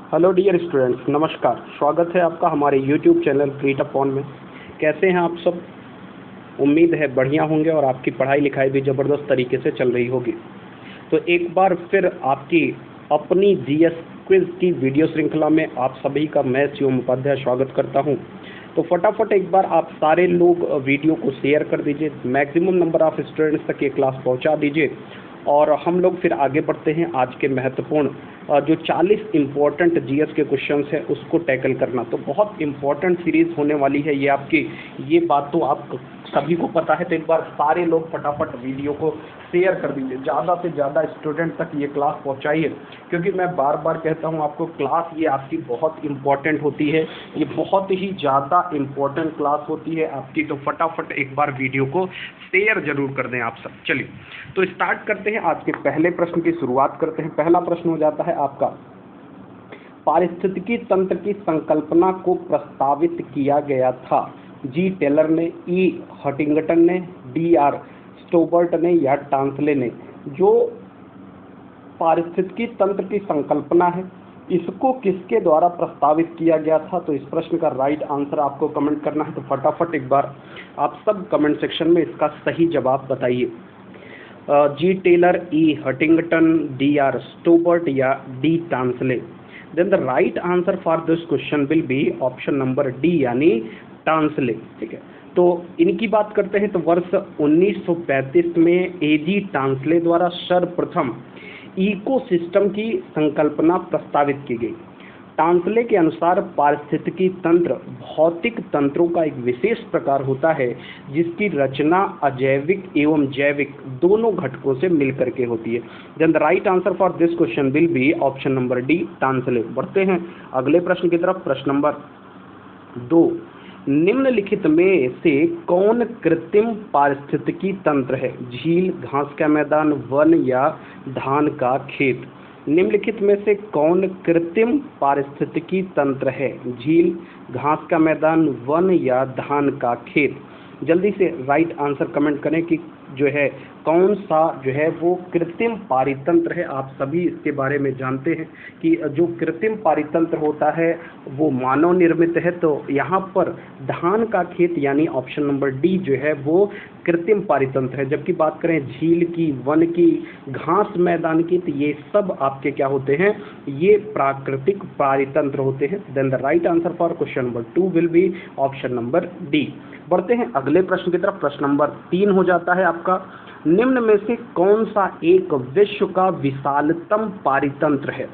Hello dear students, नमस्कार। स्वागत है आपका हमारे यूट्यूब चैनल रीड अपॉन में। कैसे हैं आप सब? उम्मीद है बढ़िया होंगे और आपकी पढ़ाई लिखाई भी ज़बरदस्त तरीके से चल रही होगी। तो एक बार फिर आपकी अपनी जीएस क्विज की वीडियो श्रृंखला में आप सभी का मैं शिवम उपाध्याय स्वागत करता हूं। तो फटाफट एक बार आप सारे लोग वीडियो को शेयर कर दीजिए, मैक्सिमम नंबर ऑफ स्टूडेंट्स तक ये क्लास पहुंचा दीजिए और हम लोग फिर आगे बढ़ते हैं आज के महत्वपूर्ण जो 40 इम्पोर्टेंट जीएस के क्वेश्चंस हैं उसको टैकल करना। तो बहुत इम्पोर्टेंट सीरीज होने वाली है ये आपकी, ये बात तो आप सभी को पता है। तो एक बार सारे लोग फटाफट वीडियो को शेयर कर दीजिए, ज़्यादा से ज़्यादा स्टूडेंट तक ये क्लास पहुंचाइए, क्योंकि मैं बार बार कहता हूं आपको क्लास ये आपकी बहुत इम्पोर्टेंट होती है, ये बहुत ही ज़्यादा इम्पोर्टेंट क्लास होती है आपकी। तो फटाफट एक बार वीडियो को शेयर जरूर कर दें आप सब। चलिए तो स्टार्ट करते हैं, आज के पहले प्रश्न की शुरुआत करते हैं। पहला प्रश्न हो जाता है आपका, पारिस्थितिकी तंत्र की संकल्पना को प्रस्तावित किया गया था? जी टेलर ने, ई हटिंगटन ने, डी आर स्टोबर्ट ने या टांसले ने? जो पारिस्थितिकी तंत्र की संकल्पना है इसको किसके द्वारा प्रस्तावित किया गया था? तो इस प्रश्न का राइट आंसर आपको कमेंट करना है। तो फटाफट एक बार आप सब कमेंट सेक्शन में इसका सही जवाब बताइए। G Taylor, E Huntington, D R Stoddart या D Tansley? Then the right answer for this question will be option number D यानी टांसले। ठीक है, तो इनकी बात करते हैं। तो वर्ष 1935 में एजी टांसले द्वारा सर्वप्रथम इकोसिस्टम की संकल्पना प्रस्तावित की गई। टांसले के अनुसार पारिस्थितिकी तंत्र भौतिक तंत्रों का एक विशेष प्रकार होता है जिसकी रचना अजैविक एवं जैविक दोनों घटकों से मिलकर के होती है। Then the right answer for this question will be option number D Tansley. बढ़ते हैं अगले प्रश्न की तरफ। प्रश्न नंबर 2, निम्नलिखित में से कौन कृत्रिम पारिस्थितिकी तंत्र है? झील, घास का मैदान, वन या धान का खेत? निम्नलिखित में से कौन कृत्रिम पारिस्थितिकी तंत्र है? झील, घास का मैदान, वन या धान का खेत? जल्दी से राइट आंसर कमेंट करें कि जो है कौन सा जो है वो कृत्रिम पारितंत्र है। आप सभी इसके बारे में जानते हैं कि जो कृत्रिम पारितंत्र होता है वो मानव निर्मित है। तो यहाँ पर धान का खेत यानी ऑप्शन नंबर डी जो है वो कृत्रिम पारितंत्र है। जबकि बात करें झील की, वन की, घास मैदान की, तो ये सब आपके क्या होते हैं? ये प्राकृतिक पारितंत्र होते हैं। Then the right answer for question number 2 will be option number D. बढ़ते हैं अगले प्रश्न की तरफ। प्रश्न नंबर 3 हो जाता है आपका, निम्न में से कौन सा एक विश्व का विशालतम पारितंत्र है?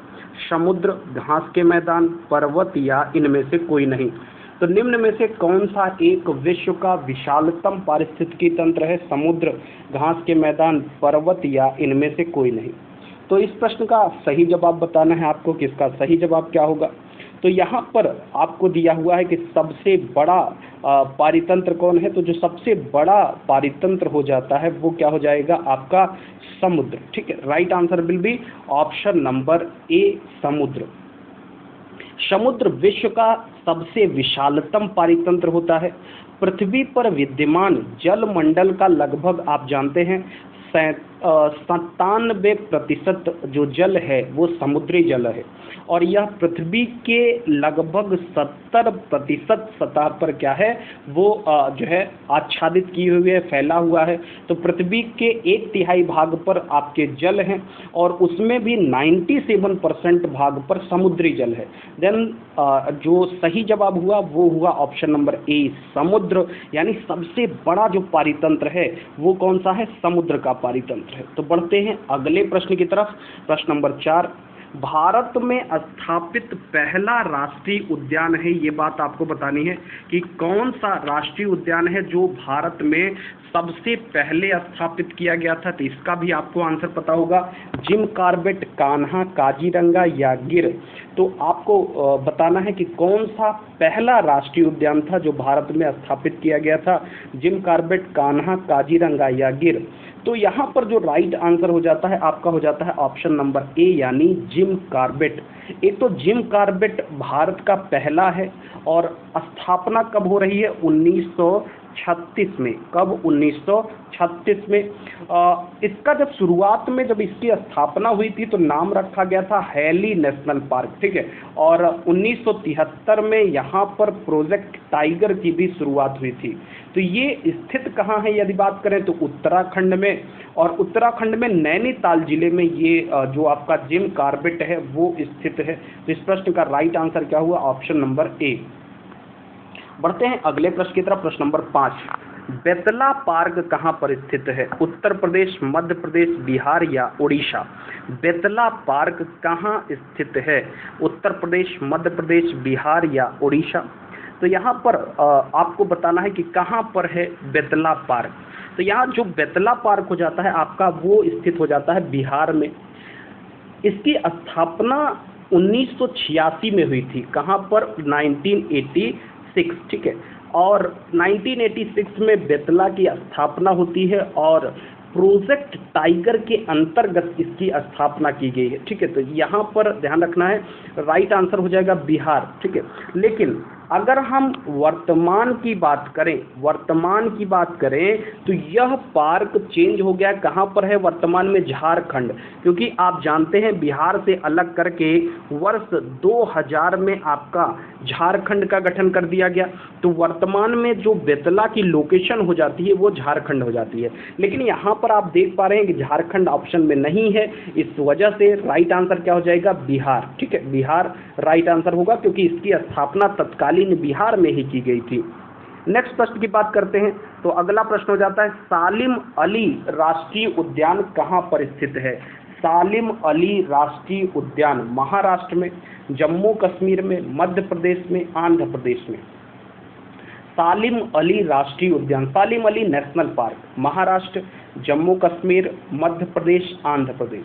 समुद्र, घास के मैदान, पर्वत या इनमें से कोई नहीं? तो निम्न में से कौन सा एक विश्व का विशालतम पारिस्थितिकी तंत्र है? समुद्र, घास के मैदान, पर्वत या इनमें से कोई नहीं? तो इस प्रश्न का सही जवाब बताना है आपको कि इसका सही जवाब क्या होगा। तो यहाँ पर आपको दिया हुआ है कि सबसे बड़ा पारितंत्र कौन है? तो जो सबसे बड़ा पारितंत्र हो जाता है वो क्या हो जाएगा? आपका समुद्र। ठीक है, right answer will be option number ए समुद्र। समुद्र विश्व का सबसे विशालतम पारितंत्र होता है। पृथ्वी पर विद्यमान जल मंडल का लगभग आप जानते हैं 97% जो जल है वो समुद्री जल है और यह पृथ्वी के लगभग 70% सतह पर क्या है वो जो है आच्छादित की हुई है, फैला हुआ है। तो पृथ्वी के 1/3 भाग पर आपके जल हैं और उसमें भी 97% भाग पर समुद्री जल है। देन जो सही जवाब हुआ वो हुआ ऑप्शन नंबर ए समुद्र, यानी सबसे बड़ा जो पारितंत्र है वो कौन सा है? समुद्र का पारितंत्र है। तो बढ़ते हैं अगले प्रश्न की तरफ। प्रश्न नंबर 4, भारत में स्थापित पहला राष्ट्रीय उद्यान है, ये बात आपको बतानी है कि कौन सा राष्ट्रीय उद्यान है जो भारत में सबसे पहले स्थापित किया गया था। तो इसका भी आपको आंसर पता होगा। जिम कॉर्बेट, कान्हा, काजीरंगा या गिर? तो आपको बताना है कि कौन सा पहला राष्ट्रीय उद्यान था जो भारत में स्थापित किया गया था। जिम कॉर्बेट, कान्हा, काजीरंगा या गिर? तो यहाँ पर जो राइट आंसर हो जाता है आपका हो जाता है ऑप्शन नंबर ए यानी जिम कॉर्बेट। एक तो जिम कॉर्बेट भारत का पहला है और स्थापना कब हो रही है? 1936 में। कब? 1936 में। इसका जब शुरुआत में जब इसकी स्थापना हुई थी तो नाम रखा गया था हैली नेशनल पार्क, ठीक है। और 1973 में यहाँ पर प्रोजेक्ट टाइगर की भी शुरुआत हुई थी। तो ये स्थित कहाँ है यदि बात करें तो उत्तराखंड में, और उत्तराखंड में नैनीताल जिले में ये जो आपका जिम कॉर्बेट है वो स्थित है। तो इस प्रश्न का राइट आंसर क्या हुआ? Option number A. बढ़ते हैं अगले प्रश्न की तरफ। प्रश्न नंबर 5, बेतला पार्क कहाँ पर स्थित है? उत्तर प्रदेश, मध्य प्रदेश, बिहार या उड़ीसा? बेतला पार्क कहाँ स्थित है? उत्तर प्रदेश, मध्य प्रदेश, बिहार या उड़ीसा? तो यहाँ पर आपको बताना है कि कहाँ पर है बेतला पार्क। तो यहाँ जो बेतला पार्क हो जाता है आपका वो स्थित हो जाता है बिहार में। इसकी स्थापना 1986 में हुई थी। कहाँ पर? 1986, ठीक है। और 1986 में बेतला की स्थापना होती है और प्रोजेक्ट टाइगर के अंतर्गत इसकी स्थापना की गई है, ठीक है। तो यहाँ पर ध्यान रखना है, राइट आंसर हो जाएगा बिहार, ठीक है। लेकिन अगर हम वर्तमान की बात करें तो यह पार्क चेंज हो गया। कहाँ पर है वर्तमान में? झारखंड। क्योंकि आप जानते हैं बिहार से अलग करके वर्ष 2000 में आपका झारखंड का गठन कर दिया गया। तो वर्तमान में जो बेतला की लोकेशन हो जाती है वो झारखंड हो जाती है। लेकिन यहाँ पर आप देख पा रहे हैं कि झारखंड ऑप्शन में नहीं है, इस वजह से राइट आंसर क्या हो जाएगा? बिहार, ठीक है। बिहार राइट आंसर होगा क्योंकि इसकी स्थापना तत्कालीन बिहार में ही की गई थी। नेक्स्ट प्रश्न की बात करते हैं। तो अगला प्रश्न हो जाता है, सालिम अली राष्ट्रीय उद्यान कहाँ पर स्थित है? सालिम अली राष्ट्रीय उद्यान महाराष्ट्र में, जम्मू कश्मीर में, मध्य प्रदेश में, आंध्र प्रदेश में? सालिम अली राष्ट्रीय उद्यान, सालिम अली नेशनल पार्क, महाराष्ट्र, जम्मू कश्मीर, मध्य प्रदेश, आंध्र प्रदेश।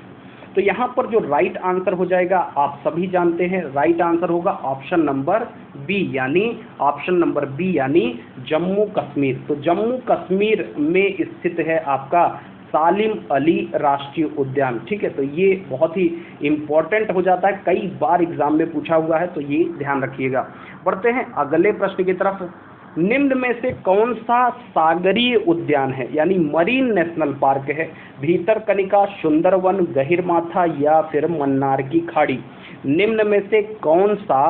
तो यहाँ पर जो राइट आंसर हो जाएगा आप सभी जानते हैं, राइट आंसर होगा ऑप्शन नंबर बी, यानी ऑप्शन नंबर बी यानी जम्मू कश्मीर। तो जम्मू कश्मीर में स्थित है आपका सालिम अली राष्ट्रीय उद्यान, ठीक है। तो ये बहुत ही इंपॉर्टेंट हो जाता है, कई बार एग्जाम में पूछा हुआ है, तो ये ध्यान रखिएगा। बढ़ते हैं अगले प्रश्न की तरफ। निम्न में से कौन सा सागरीय उद्यान है, यानी मरीन नेशनल पार्क है? भीतरकनिका, सुंदरवन, गहिरमाथा या फिर मन्नार की खाड़ी? निम्न में से कौन सा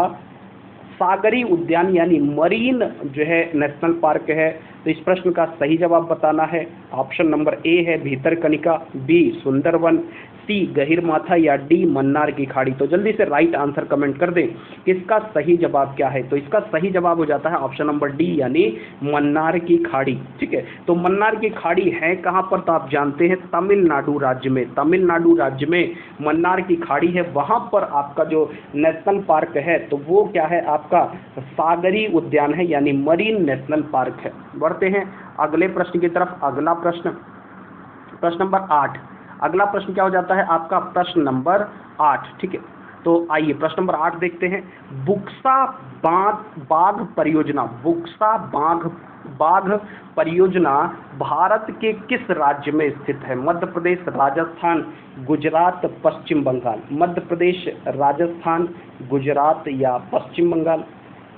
सागरीय उद्यान यानी मरीन जो है नेशनल पार्क है? तो इस प्रश्न का सही जवाब बताना है। ऑप्शन नंबर ए है भीतरकनिका, बी सुंदरवन, सी गहिरमाथा या डी मन्नार की खाड़ी। तो जल्दी से राइट आंसर कमेंट कर दें कि इसका सही जवाब क्या है। तो इसका सही जवाब हो जाता है ऑप्शन नंबर डी यानी मन्नार की खाड़ी, ठीक है। तो मन्नार की खाड़ी है कहाँ पर? तो आप जानते हैं तमिलनाडु राज्य में, तमिलनाडु राज्य में मन्नार की खाड़ी है। वहाँ पर आपका जो नेशनल पार्क है तो वो क्या है? आपका सागरीय उद्यान है यानी मरीन नेशनल पार्क है। बढ़ते हैं अगले प्रश्न की तरफ। अगला प्रश्न, प्रश्न नंबर 8। अगला प्रश्न क्या हो जाता है आपका? प्रश्न नंबर 8, ठीक है। तो आइए प्रश्न नंबर 8 देखते हैं। बुक्सा बाघ परियोजना, बुक्सा बाघ परियोजना भारत के किस राज्य में स्थित है? मध्य प्रदेश, राजस्थान, गुजरात, पश्चिम बंगाल? मध्य प्रदेश, राजस्थान, गुजरात या पश्चिम बंगाल?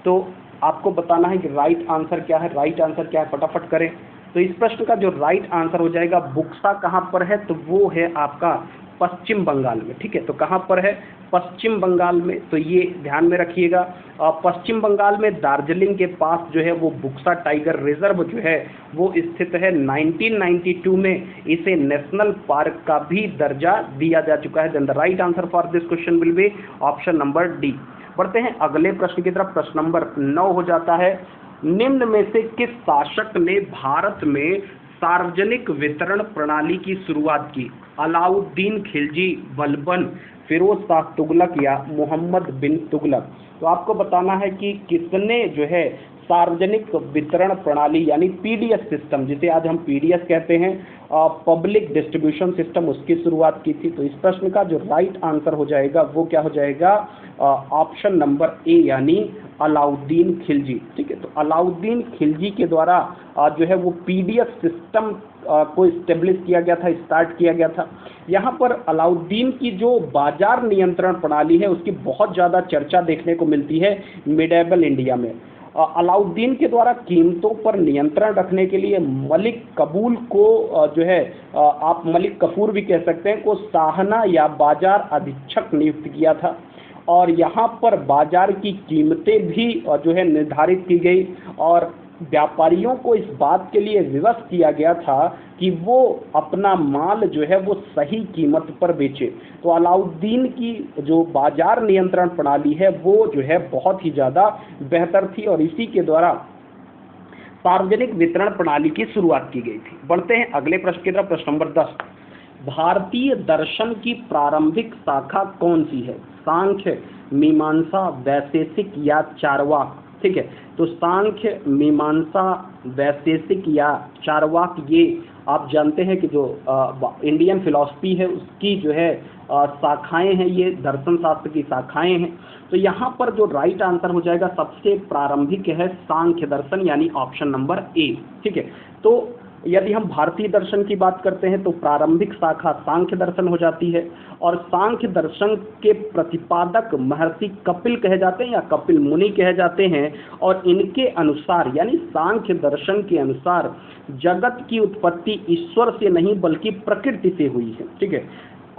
तो आपको बताना है कि राइट आंसर क्या है, राइट आंसर क्या है, फटाफट करें। तो इस प्रश्न का जो राइट आंसर हो जाएगा बुक्सा कहाँ पर है? तो वो है आपका पश्चिम बंगाल में, ठीक है। तो कहाँ पर है? पश्चिम बंगाल में। तो ये ध्यान में रखिएगा। पश्चिम बंगाल में दार्जिलिंग के पास जो है वो बुक्सा टाइगर रिजर्व जो है वो स्थित है। 1992 में इसे नेशनल पार्क का भी दर्जा दिया जा चुका है। Then the right answer for this question will be option number D. बढ़ते हैं अगले प्रश्न की तरफ। प्रश्न नंबर 9 हो जाता है, निम्न में से किस शासक ने भारत में सार्वजनिक वितरण प्रणाली की शुरुआत की? अलाउद्दीन खिलजी, बलबन, फिरोज शाह तुगलक या मोहम्मद बिन तुगलक? तो आपको बताना है कि किसने जो है सार्वजनिक वितरण प्रणाली यानी पीडीएस सिस्टम, जिसे आज हम पीडीएस कहते हैं, पब्लिक डिस्ट्रीब्यूशन सिस्टम, उसकी शुरुआत की थी। तो इस प्रश्न का जो राइट आंसर हो जाएगा वो क्या हो जाएगा? ऑप्शन नंबर ए यानी अलाउद्दीन खिलजी, ठीक है। तो अलाउद्दीन खिलजी के द्वारा जो है वो पीडीएस सिस्टम को इस्टेब्लिश किया गया था, स्टार्ट किया गया था। यहाँ पर अलाउद्दीन की जो बाजार नियंत्रण प्रणाली है उसकी बहुत ज़्यादा चर्चा देखने को मिलती है मिडेवल इंडिया में। अलाउद्दीन के द्वारा कीमतों पर नियंत्रण रखने के लिए मलिक कबूल को जो है आप मलिक कफूर भी कह सकते हैं, को साहना या बाजार अधीक्षक नियुक्त किया था। और यहाँ पर बाजार की कीमतें भी जो है निर्धारित की गई और व्यापारियों को इस बात के लिए विवश किया गया था कि वो अपना माल जो है वो सही कीमत पर बेचे। तो अलाउद्दीन की जो बाजार नियंत्रण प्रणाली है वो जो है बहुत ही ज़्यादा बेहतर थी और इसी के द्वारा सार्वजनिक वितरण प्रणाली की शुरुआत की गई थी। बढ़ते हैं अगले प्रश्न की तरफ। प्रश्न नंबर 10, भारतीय दर्शन की प्रारंभिक शाखा कौन सी है? सांख्य, मीमांसा, वैशेषिक या चार्वाक? ठीक है, तो सांख्य, मीमांसा, वैशेषिक या चार्वाक, ये आप जानते हैं कि जो इंडियन फिलॉसफी है उसकी जो है शाखाएं हैं, ये दर्शन शास्त्र की शाखाएं हैं। तो यहाँ पर जो राइट आंसर हो जाएगा सबसे प्रारंभिक है सांख्य दर्शन, यानी ऑप्शन नंबर ए। ठीक है, तो यदि हम भारतीय दर्शन की बात करते हैं तो प्रारंभिक शाखा सांख्य दर्शन हो जाती है और सांख्य दर्शन के प्रतिपादक महर्षि कपिल कहे जाते हैं या कपिल मुनि कहे जाते हैं। और इनके अनुसार यानी सांख्य दर्शन के अनुसार जगत की उत्पत्ति ईश्वर से नहीं बल्कि प्रकृति से हुई है। ठीक है,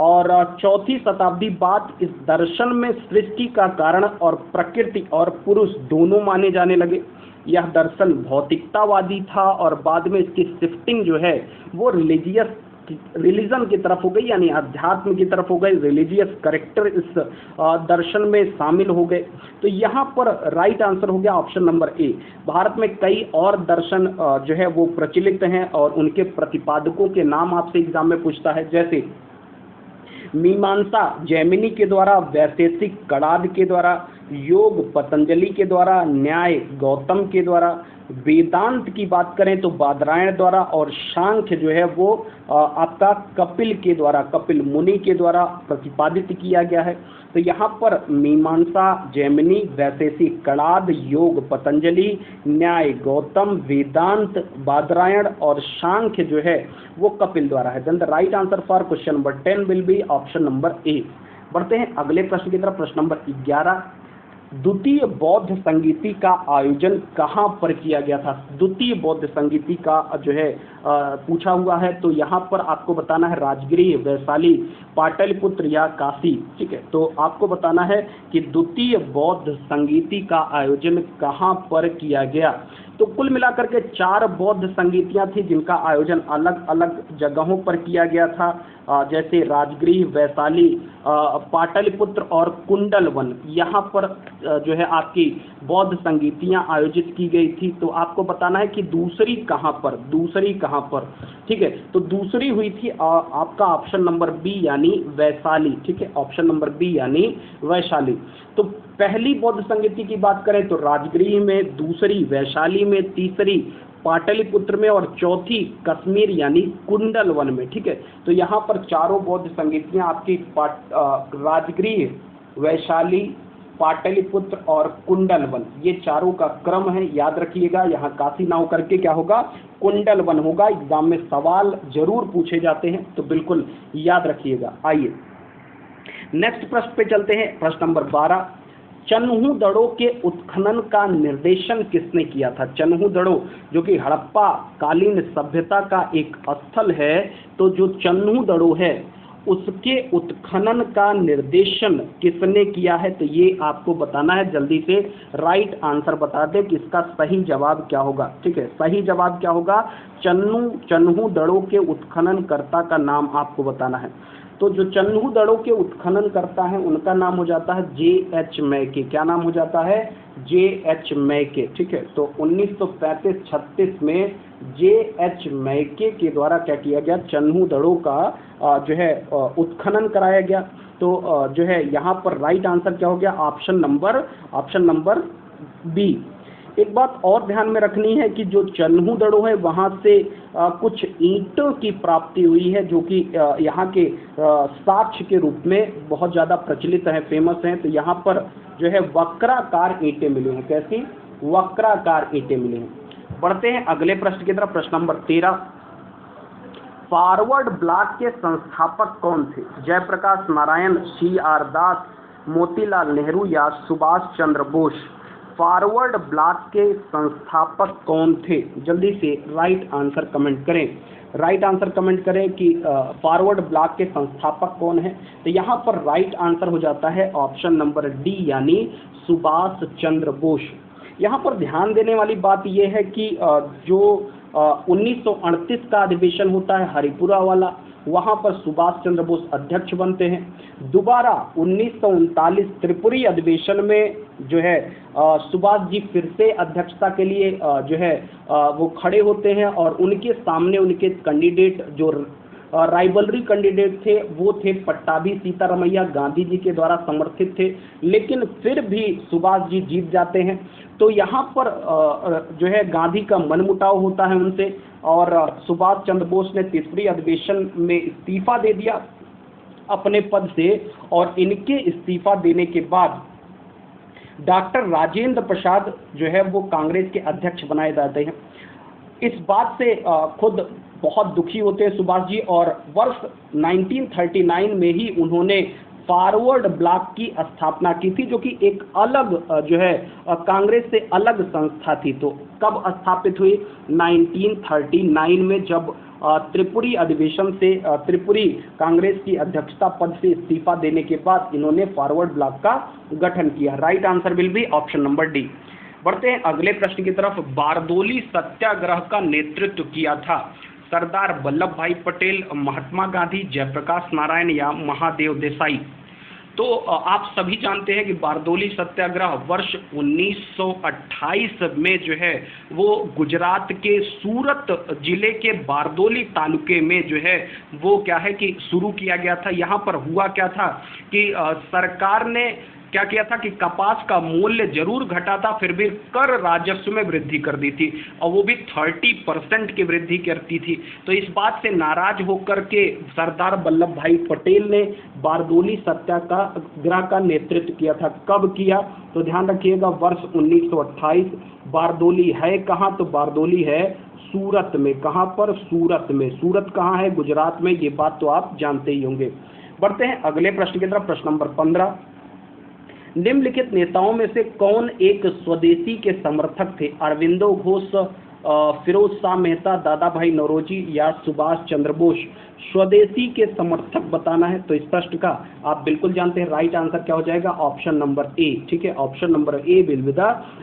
और 4वीं शताब्दी बाद इस दर्शन में सृष्टि का कारण और प्रकृति और पुरुष दोनों माने जाने लगे। यह दर्शन भौतिकतावादी था और बाद में इसकी शिफ्टिंग जो है वो रिलीजन की तरफ हो गई, यानी अध्यात्म की तरफ हो गई। रिलीजियस करेक्टर इस दर्शन में शामिल हो गए। तो यहाँ पर राइट आंसर हो गया ऑप्शन नंबर ए। भारत में कई और दर्शन जो है वो प्रचलित हैं और उनके प्रतिपादकों के नाम आपसे एग्जाम में पूछता है, जैसे मीमांसा जैमिनी के द्वारा, वैशेषिक कणाद के द्वारा, योग पतंजलि के द्वारा, न्याय गौतम के द्वारा, वेदांत की बात करें तो बादरायण द्वारा और सांख्य जो है वो आपका कपिल के द्वारा, कपिल मुनि के द्वारा प्रतिपादित किया गया है। तो यहाँ पर मीमांसा जैमिनी, वैशेषिक कणाद, योग पतंजलि, न्याय गौतम, वेदांत बादरायण और सांख्य जो है वो कपिल द्वारा है। Then the right answer for question number 10 will be option number A. बढ़ते हैं अगले प्रश्न की तरफ। प्रश्न नंबर 11, द्वितीय बौद्ध संगीति का आयोजन कहाँ पर किया गया था? द्वितीय बौद्ध संगीति का जो है पूछा हुआ है, तो यहाँ पर आपको बताना है राजगृह, वैशाली, पाटलिपुत्र या काशी। ठीक है, तो आपको बताना है कि द्वितीय बौद्ध संगीति का आयोजन कहाँ पर किया गया। तो कुल मिलाकर के 4 बौद्ध संगीतियाँ थी जिनका आयोजन अलग अलग जगहों पर किया गया था, जैसे राजगृह, वैशाली, पाटलिपुत्र और कुंडलवन। यहाँ पर जो है आपकी बौद्ध संगीतियाँ आयोजित की गई थी। तो आपको बताना है कि दूसरी कहाँ पर। ठीक है, तो दूसरी हुई थी आपका ऑप्शन नंबर बी यानी वैशाली। ठीक है, ऑप्शन नंबर बी यानी वैशाली। तो पहली बौद्ध संगीति की बात करें तो राजगृह में, दूसरी वैशाली में, तीसरी पाटलिपुत्र में और चौथी कश्मीर यानी कुंडलवन में। ठीक है, तो यहाँ पर चारों बौद्ध संगीतियाँ आपकी राजगृह, वैशाली, पाटलिपुत्र और कुंडलवन, ये चारों का क्रम है, याद रखिएगा। यहाँ काशी ना होकर के क्या होगा, कुंडलवन होगा। एग्जाम में सवाल जरूर पूछे जाते हैं, तो बिल्कुल याद रखिएगा। आइए नेक्स्ट प्रश्न पे चलते हैं। प्रश्न नंबर 12, चन्हू-दड़ो के उत्खनन का निर्देशन किसने किया था? चन्हू-दड़ो जो कि हड़प्पा कालीन सभ्यता का एक स्थल है, तो जो चन्हू-दड़ो है उसके उत्खनन का निर्देशन किसने किया है? तो ये आपको बताना है। जल्दी से राइट आंसर बता दें कि इसका सही जवाब क्या होगा। ठीक है, सही जवाब क्या होगा? चन्हू-दड़ो के उत्खननकर्ता का नाम आपको बताना है। तो जो चन्हू-दड़ो के उत्खनन करता है उनका नाम हो जाता है J.H. मैके। क्या नाम हो जाता है? J.H. मैके। ठीक है, तो 1935-36 में J.H. मैके के द्वारा क्या किया गया, चन्हू-दड़ो का जो है उत्खनन कराया गया। तो जो है यहाँ पर राइट आंसर क्या हो गया? Option number B. एक बात और ध्यान में रखनी है कि जो चन्हू-दड़ो है वहाँ से कुछ ईंटों की प्राप्ति हुई है जो कि यहाँ के साक्ष्य के रूप में बहुत ज़्यादा प्रचलित है, फेमस हैं। तो यहाँ पर जो है वक्राकार ईंटें मिली हैं। कैसी? वक्राकार ईंटें मिली हैं। बढ़ते हैं अगले प्रश्न की तरफ। प्रश्न नंबर 13, फॉरवर्ड ब्लॉक के संस्थापक कौन थे? जयप्रकाश नारायण, C.R. दास, मोतीलाल नेहरू या सुभाष चंद्र बोस? फॉरवर्ड ब्लॉक के संस्थापक कौन थे? जल्दी से राइट आंसर कमेंट करें। राइट आंसर कमेंट करें कि फॉरवर्ड ब्लॉक के संस्थापक कौन है। तो यहाँ पर राइट आंसर हो जाता है ऑप्शन नंबर डी, यानी सुभाष चंद्र बोस। यहाँ पर ध्यान देने वाली बात यह है कि जो 1938 का अधिवेशन होता है हरिपुरा वाला, वहाँ पर सुभाष चंद्र बोस अध्यक्ष बनते हैं। दोबारा 1939 त्रिपुरी अधिवेशन में जो है सुभाष जी फिर से अध्यक्षता के लिए जो है वो खड़े होते हैं, और उनके सामने उनके कैंडिडेट जो राइवलरी कैंडिडेट थे वो थे पट्टाभी सीतारमैया, गांधी जी के द्वारा समर्थित थे, लेकिन फिर भी सुभाष जी जीत जाते हैं। तो यहाँ पर जो है गांधी का मनमुटाव होता है उनसे, और सुभाष चंद्र बोस ने तीसरी अधिवेशन में इस्तीफा दे दिया अपने पद से, और इनके इस्तीफा देने के बाद डॉक्टर राजेंद्र प्रसाद जो है वो कांग्रेस के अध्यक्ष बनाए जाते हैं। इस बात से खुद बहुत दुखी होते हैं सुभाष जी, और वर्ष 1939 में ही उन्होंने फॉरवर्ड ब्लॉक की स्थापना की थी, जो कि एक अलग जो है कांग्रेस से अलग संस्था थी। तो कब स्थापित हुई? 1939 में, जब त्रिपुरी अधिवेशन से त्रिपुरी कांग्रेस की अध्यक्षता पद से इस्तीफा देने के बाद इन्होंने फॉरवर्ड ब्लॉक का गठन किया। Right answer will be option number D. बढ़ते हैं अगले प्रश्न की तरफ। बारदोली सत्याग्रह का नेतृत्व किया था सरदार वल्लभ भाई पटेल, महात्मा गांधी, जयप्रकाश नारायण या महादेव देसाई? तो आप सभी जानते हैं कि बारदोली सत्याग्रह वर्ष 1928 में जो है वो गुजरात के सूरत जिले के बारदोली तालुके में जो है वो क्या है कि शुरू किया गया था। यहाँ पर हुआ क्या था कि सरकार ने क्या किया था कि कपास का मूल्य जरूर घटा था, फिर भी कर राजस्व में वृद्धि कर दी थी, और वो भी 30% की वृद्धि करती थी। तो इस बात से नाराज होकर के सरदार वल्लभ भाई पटेल ने बारदोली सत्याग्रह का नेतृत्व किया था। कब किया? तो ध्यान रखिएगा, वर्ष 1928। बारदोली है कहाँ? तो बारदोली है सूरत में। कहाँ पर? सूरत में। सूरत कहाँ है? गुजरात में। ये बात तो आप जानते ही होंगे। बढ़ते हैं अगले प्रश्न की तरफ। प्रश्न नंबर 15। निम्नलिखित नेताओं में से कौन एक स्वदेशी के समर्थक थे? अरविंदो घोष, फिरोज शाह मेहता, दादा भाई नौरोजी या सुभाष चंद्र बोस? स्वदेशी के समर्थक बताना है। तो इस प्रश्न का आप बिल्कुल जानते हैं राइट आंसर क्या हो जाएगा? ऑप्शन नंबर ए। ठीक है, option number A will be the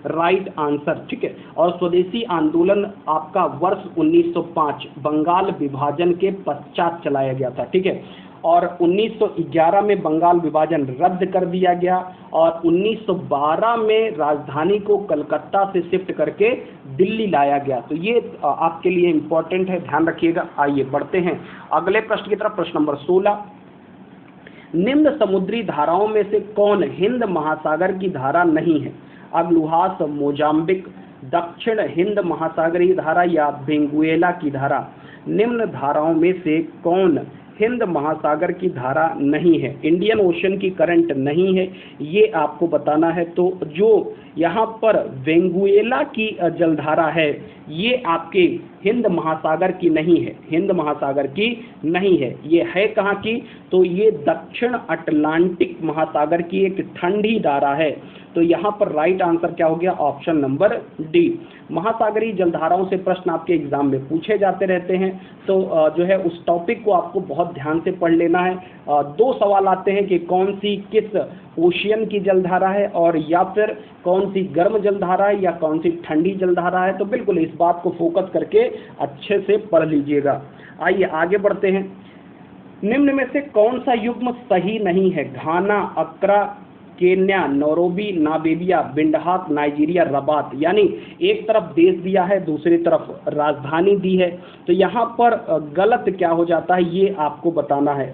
right answer. ठीक है, और स्वदेशी आंदोलन आपका वर्ष 1905 बंगाल विभाजन के पश्चात चलाया गया था। ठीक है, और 1911 में बंगाल विभाजन रद्द कर दिया गया, और 1912 में राजधानी को कलकत्ता से शिफ्ट करके दिल्ली लाया गया। तो ये आपके लिए इम्पोर्टेंट है, ध्यान रखिएगा। आइए बढ़ते हैं अगले प्रश्न की तरफ। प्रश्न नंबर 16। निम्न समुद्री धाराओं में से कौन हिंद महासागर की धारा नहीं है? अग्लुहास, मोजाम्बिक, दक्षिण हिंद महासागरीय धारा या वेंगुएला की धारा? निम्न धाराओं में से कौन हिंद महासागर की धारा नहीं है? इंडियन ओशन की करंट नहीं है, ये आपको बताना है। तो जो यहाँ पर वेंगुएला की जलधारा है ये आपके हिंद महासागर की नहीं है, हिंद महासागर की नहीं है। ये है कहाँ की? तो ये दक्षिण अटलांटिक महासागर की एक ठंडी धारा है। तो यहाँ पर राइट आंसर क्या हो गया? Option number D. महासागरीय जलधाराओं से प्रश्न आपके एग्जाम में पूछे जाते रहते हैं, तो जो है उस टॉपिक को आपको बहुत ध्यान से पढ़ लेना है। 2 सवाल आते हैं कि कौन सी किस ओशियन की जलधारा है, और या फिर कौन सी गर्म जलधारा है या कौन सी ठंडी जलधारा है। तो बिल्कुल इस बात को फोकस करके अच्छे से पढ़ लीजिएगा। आइए आगे बढ़ते हैं। निम्न में से कौन सा युग्म सही नहीं है? Ghana, Accra, Kenya, Nairobi, Namibia, Windhoek, Nigeria, Rabat. यानी एक तरफ देश दिया है, दूसरी तरफ राजधानी दी है, तो यहाँ पर गलत क्या हो जाता है ये आपको बताना है।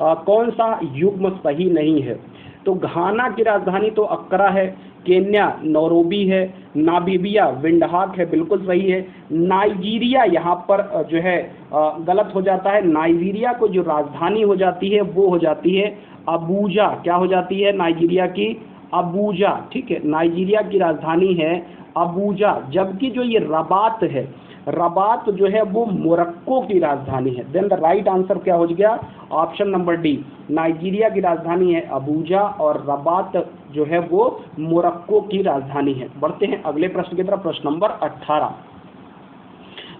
कौन सा युग्म सही नहीं है? तो घाना की राजधानी तो अक्रा है, केन्या नैरोबी है, नामीबिया विंडहाक है, बिल्कुल सही है। नाइजीरिया यहाँ पर जो है गलत हो जाता है। नाइजीरिया को जो राजधानी हो जाती है वो हो जाती है अबूजा। क्या हो जाती है नाइजीरिया की? अबूजा। ठीक है, नाइजीरिया की राजधानी है अबूजा, जबकि जो ये रबात है, रबात जो है वो मोरक्को की राजधानी है। देन द राइट आंसर क्या हो गया? Option number D. नाइजीरिया की राजधानी है अबूजा और रबात जो है वो मोरक्को की राजधानी है। बढ़ते हैं अगले प्रश्न की तरफ। प्रश्न नंबर 18,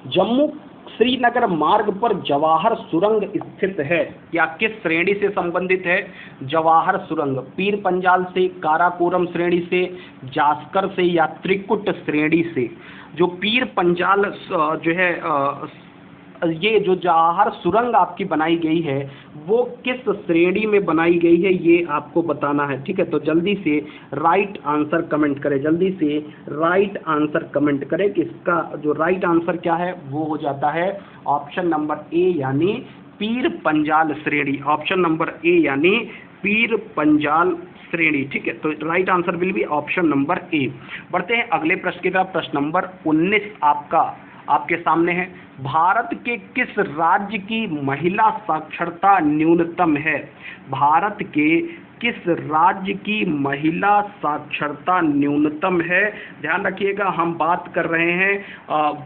जम्मू श्रीनगर मार्ग पर जवाहर सुरंग स्थित है, या किस श्रेणी से संबंधित है? जवाहर सुरंग पीर पंजाल से, काराकोरम श्रेणी से, जास्कर से, या त्रिकुट श्रेणी से? जो पीर पंजाल जो है ये जो जवाहर सुरंग आपकी बनाई गई है वो किस श्रेणी में बनाई गई है, ये आपको बताना है। ठीक है, तो जल्दी से राइट आंसर कमेंट करें, जल्दी से राइट आंसर कमेंट करें कि इसका जो राइट आंसर क्या है वो हो जाता है ऑप्शन नंबर ए, यानी पीर पंजाल श्रेणी। ऑप्शन नंबर ए यानी पीर पंजाल श्रेणी। ठीक है, तो right answer will be option number A. बढ़ते हैं अगले प्रश्न की तरफ। प्रश्न नंबर 19 आपके सामने है। भारत के किस राज्य की महिला साक्षरता न्यूनतम है? भारत के किस राज्य की महिला साक्षरता न्यूनतम है? ध्यान रखिएगा, हम बात कर रहे हैं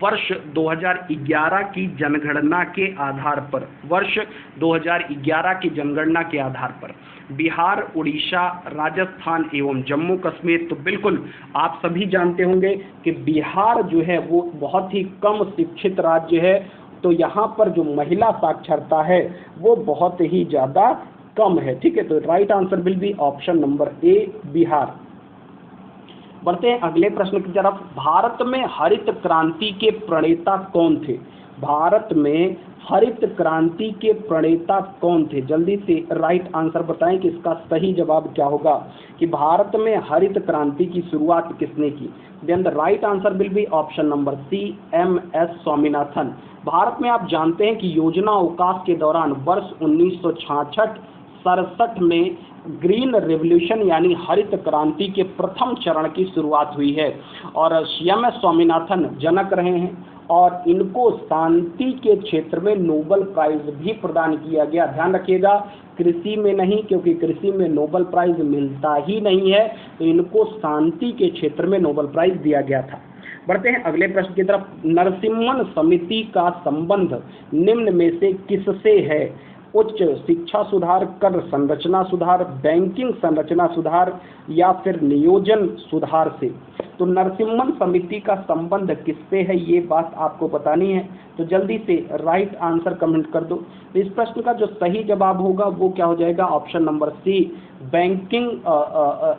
वर्ष 2011 की जनगणना के आधार पर। वर्ष 2011 की जनगणना के आधार पर बिहार, उड़ीसा, राजस्थान एवं जम्मू कश्मीर। तो बिल्कुल आप सभी जानते होंगे कि बिहार जो है वो बहुत ही कम शिक्षित राज्य है, तो यहाँ पर जो महिला साक्षरता है वो बहुत ही ज़्यादा कम है। ठीक है, तो right answer will be option number ए, बिहार। बढ़ते हैं अगले प्रश्न की तरफ। भारत में हरित क्रांति के प्रणेता कौन थे? भारत में हरित क्रांति के प्रणेता कौन थे? जल्दी से राइट आंसर बताएं कि इसका सही जवाब क्या होगा, कि भारत में हरित क्रांति की शुरुआत किसने की? Then the right answer will be option number C, MS Swaminathan. Bharat में आप जानते हैं कि योजना अवकाश के दौरान वर्ष 1966-67 में ग्रीन रेवोल्यूशन यानी हरित क्रांति के प्रथम चरण की शुरुआत हुई है, और MS स्वामीनाथन जनक रहे हैं, और इनको शांति के क्षेत्र में नोबेल प्राइज भी प्रदान किया गया। ध्यान रखिएगा, कृषि में नहीं, क्योंकि कृषि में नोबेल प्राइज मिलता ही नहीं है, तो इनको शांति के क्षेत्र में नोबेल प्राइज दिया गया था। बढ़ते हैं अगले प्रश्न की तरफ। नरसिम्हन समिति का संबंध निम्न में से किससे है? उच्च शिक्षा सुधार, कर संरचना सुधार, बैंकिंग संरचना सुधार, या फिर नियोजन सुधार से? तो नरसिम्हन समिति का संबंध किससे है ये बात आपको बतानी है, तो जल्दी से राइट आंसर कमेंट कर दो। तो इस प्रश्न का जो सही जवाब होगा वो क्या हो जाएगा? Option number C, banking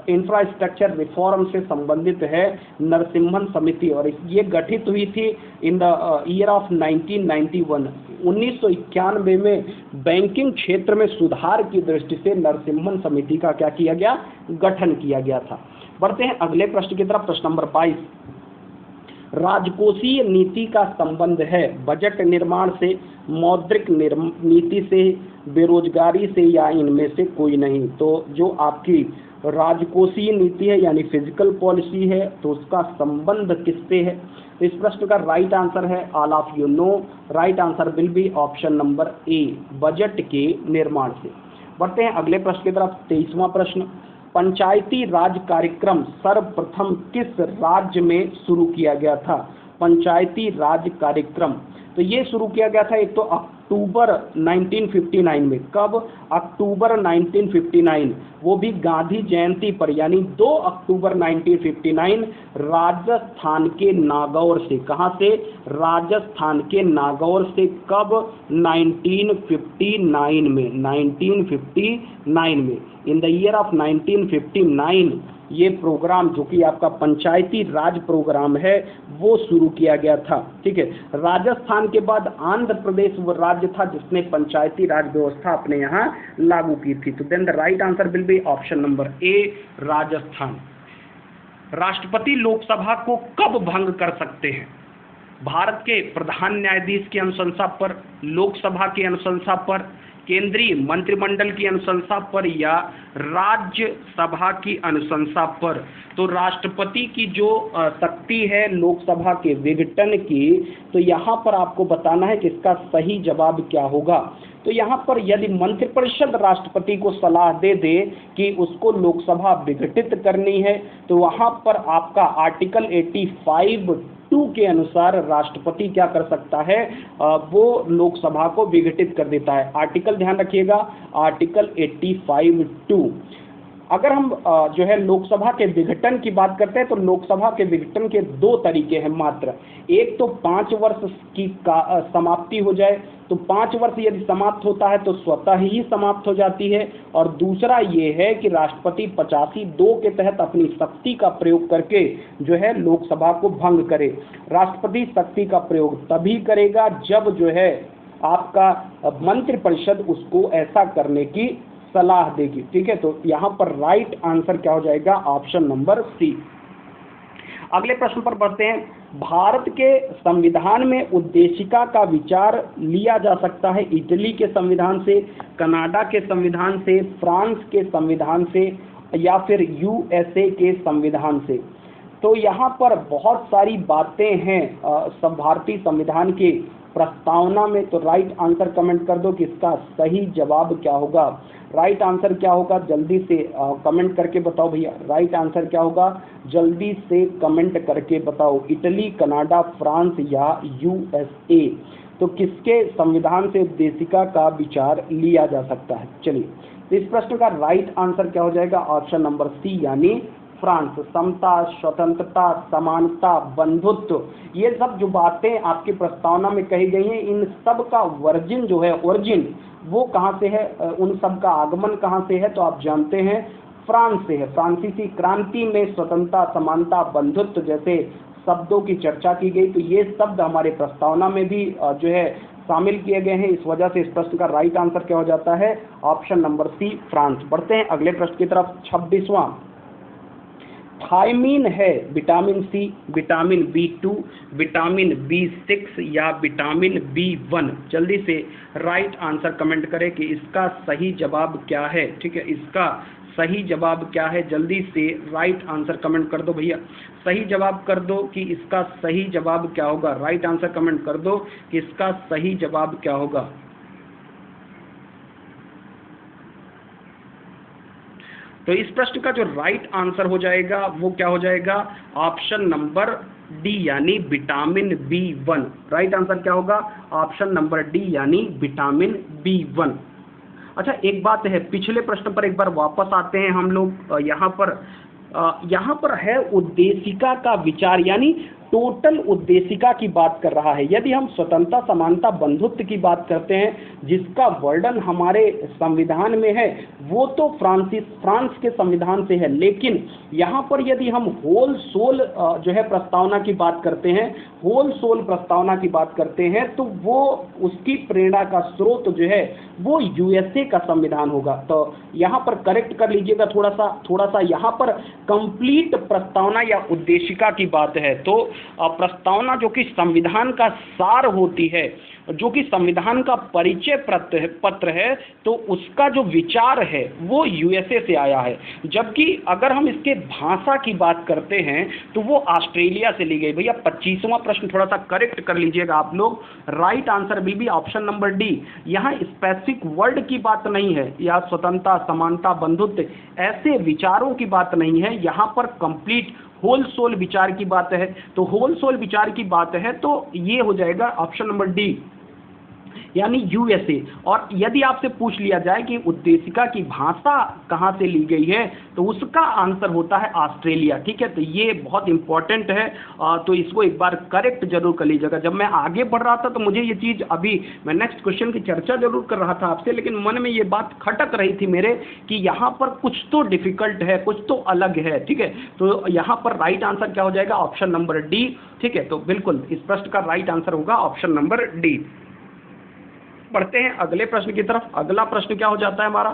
infrastructure reform से संबंधित है नरसिम्हन समिति, और ये गठित हुई थी इन द ईयर ऑफ 1991। 1991 में बैंकिंग क्षेत्र में सुधार की दृष्टि से नरसिम्हन समिति का क्या किया गया? गठन किया गया था। बढ़ते हैं अगले प्रश्न की तरफ। प्रश्न नंबर 22, राजकोषीय नीति का संबंध है बजट निर्माण से, मौद्रिक नीति से, बेरोजगारी से, या इनमें से कोई नहीं? तो जो आपकी राजकोषीय नीति है यानी फिजिकल पॉलिसी है, तो उसका संबंध किससे है? इस प्रश्न का राइट आंसर है all of you know. Right answer will be option number A, budget के निर्माण से। बढ़ते हैं अगले प्रश्न की तरफ। 23वां प्रश्न, पंचायती राज कार्यक्रम सर्वप्रथम किस राज्य में शुरू किया गया था? पंचायती राज कार्यक्रम तो ये शुरू किया गया था एक तो अक्टूबर 1959 में। कब? अक्टूबर 1959, वो भी गांधी जयंती पर, यानी 2 अक्टूबर 1959 राजस्थान के नागौर से। कहाँ से? राजस्थान के नागौर से। कब? 1959 में। 1959 में, इन द ईयर ऑफ 1959 ये प्रोग्राम जो कि आपका पंचायती राज प्रोग्राम है वो शुरू किया गया था। ठीक है, राजस्थान के बाद आंध्र प्रदेश वो राज्य था जिसने पंचायती राज व्यवस्था अपने यहाँ लागू की थी। तो then the right answer will be option number A, Rajasthan. राष्ट्रपति लोकसभा को कब भंग कर सकते हैं? भारत के प्रधान न्यायाधीश की अनुशंसा पर, लोकसभा की अनुशंसा पर, केंद्रीय मंत्रिमंडल की अनुशंसा पर, या राज्यसभा की अनुशंसा पर? तो राष्ट्रपति की जो शक्ति है लोकसभा के विघटन की, तो यहाँ पर आपको बताना है कि इसका सही जवाब क्या होगा। तो यहाँ पर यदि मंत्रिपरिषद राष्ट्रपति को सलाह दे दे कि उसको लोकसभा विघटित करनी है, तो वहाँ पर आपका आर्टिकल 85(2) के अनुसार राष्ट्रपति क्या कर सकता है? वो लोकसभा को विघटित कर देता है। आर्टिकल ध्यान रखिएगा, आर्टिकल 85(2). अगर हम जो है लोकसभा के विघटन की बात करते हैं तो लोकसभा के विघटन के दो तरीके हैं मात्र। एक तो 5 वर्ष की समाप्ति हो जाए, तो 5 वर्ष यदि समाप्त होता है तो स्वतः ही समाप्त हो जाती है, और दूसरा ये है कि राष्ट्रपति 85(2) के तहत अपनी शक्ति का प्रयोग करके जो है लोकसभा को भंग करे। राष्ट्रपति शक्ति का प्रयोग तभी करेगा जब जो है आपका मंत्रिपरिषद उसको ऐसा करने की सलाह देगी। ठीक है, तो यहाँ पर राइट आंसर क्या हो जाएगा? Option number C. अगले प्रश्न पर बढ़ते हैं। भारत के संविधान में उद्देशिका का विचार लिया जा सकता है इटली के संविधान से, कनाडा के संविधान से, फ्रांस के संविधान से, या फिर यूएसए के संविधान से। तो यहाँ पर बहुत सारी बातें हैं सब भारतीय संविधान के प्रस्तावना में। तो राइट आंसर कमेंट कर दो कि इसका सही जवाब क्या होगा। राइट आंसर क्या होगा जल्दी से कमेंट करके बताओ भैया। राइट आंसर क्या होगा जल्दी से कमेंट करके बताओ। इटली, कनाडा, फ्रांस या यूएसए। तो किसके संविधान से उद्देशिका का विचार लिया जा सकता है? चलिए, तो इस प्रश्न का राइट आंसर क्या हो जाएगा? ऑप्शन नंबर सी यानी फ्रांस। समता, स्वतंत्रता, समानता, बंधुत्व, ये सब जो बातें आपकी प्रस्तावना में कही गई हैं, इन सब का वर्जिन जो है, ओरिजिन, वो कहाँ से है, उन सब का आगमन कहाँ से है? तो आप जानते हैं फ्रांस से है। फ्रांसीसी क्रांति में स्वतंत्रता, समानता, बंधुत्व जैसे शब्दों की चर्चा की गई। तो ये शब्द हमारे प्रस्तावना में भी जो है शामिल किए गए हैं। इस वजह से इस प्रश्न का राइट आंसर क्या हो जाता है? Option number C, France. बढ़ते हैं अगले प्रश्न की तरफ। 26वां, थायमीन है vitamin C, vitamin B2, vitamin B6 या विटामिन B1? जल्दी से राइट आंसर कमेंट करें कि इसका सही जवाब क्या है। ठीक है, इसका सही जवाब क्या है? जल्दी से राइट आंसर कमेंट कर दो भैया। सही जवाब कर दो कि इसका सही जवाब क्या होगा। राइट आंसर कमेंट कर दो कि इसका सही जवाब क्या होगा। तो इस प्रश्न का जो राइट आंसर हो जाएगा वो क्या हो जाएगा? ऑप्शन नंबर डी यानी विटामिन B1। राइट आंसर क्या होगा? ऑप्शन नंबर डी यानी विटामिन B1। अच्छा, एक बात है, पिछले प्रश्न पर एक बार वापस आते हैं हम लोग। यहाँ पर है उद्देशिका का विचार, यानी टोटल उद्देशिका की बात कर रहा है। यदि हम स्वतंत्रता, समानता, बंधुत्व की बात करते हैं जिसका वर्णन हमारे संविधान में है, वो तो फ्रांस के संविधान से है। लेकिन यहाँ पर यदि हम होल सोल जो है प्रस्तावना की बात करते हैं, होल सोल प्रस्तावना की बात करते हैं, तो वो उसकी प्रेरणा का स्रोत जो है वो यूएसए का संविधान होगा। तो यहाँ पर करेक्ट कर लीजिएगा थोड़ा सा। यहाँ पर कंप्लीट प्रस्तावना या उद्देशिका की बात है। तो प्रस्तावना जो कि संविधान का सार होती है, जो कि संविधान का परिचय पत्र है, तो उसका जो विचार है वो यूएसए से आया है। जबकि अगर हम इसके भाषा की बात करते हैं तो वो ऑस्ट्रेलिया से ली गई। भैया 25वां प्रश्न थोड़ा सा करेक्ट कर लीजिएगा आप लोग। Right answer will be option number D. यहाँ स्पेसिफिक वर्ड की बात नहीं है, या स्वतंत्रता, समानता, बंधुत्व ऐसे विचारों की बात नहीं है। यहाँ पर कंप्लीट होल सोल विचार की बात है। तो होल सोल विचार की बात है तो ये हो जाएगा ऑप्शन नंबर डी यानी यूएसए। और यदि आपसे पूछ लिया जाए कि उद्देशिका की भाषा कहाँ से ली गई है, तो उसका आंसर होता है ऑस्ट्रेलिया। ठीक है, तो ये बहुत इंपॉर्टेंट है, तो इसको एक बार करेक्ट जरूर कर लीजिएगा। जब मैं आगे बढ़ रहा था तो मुझे ये चीज़, अभी मैं नेक्स्ट क्वेश्चन की चर्चा जरूर कर रहा था आपसे, लेकिन मन में ये बात खटक रही थी मेरे कि यहाँ पर कुछ तो डिफिकल्ट है, कुछ तो अलग है। ठीक है, तो यहाँ पर राइट आंसर क्या हो जाएगा? Option number D. ठीक है, तो बिल्कुल इस प्रश्न का राइट आंसर होगा ऑप्शन नंबर डी। बढ़ते हैं अगले प्रश्न की तरफ। अगला प्रश्न क्या हो जाता है हमारा?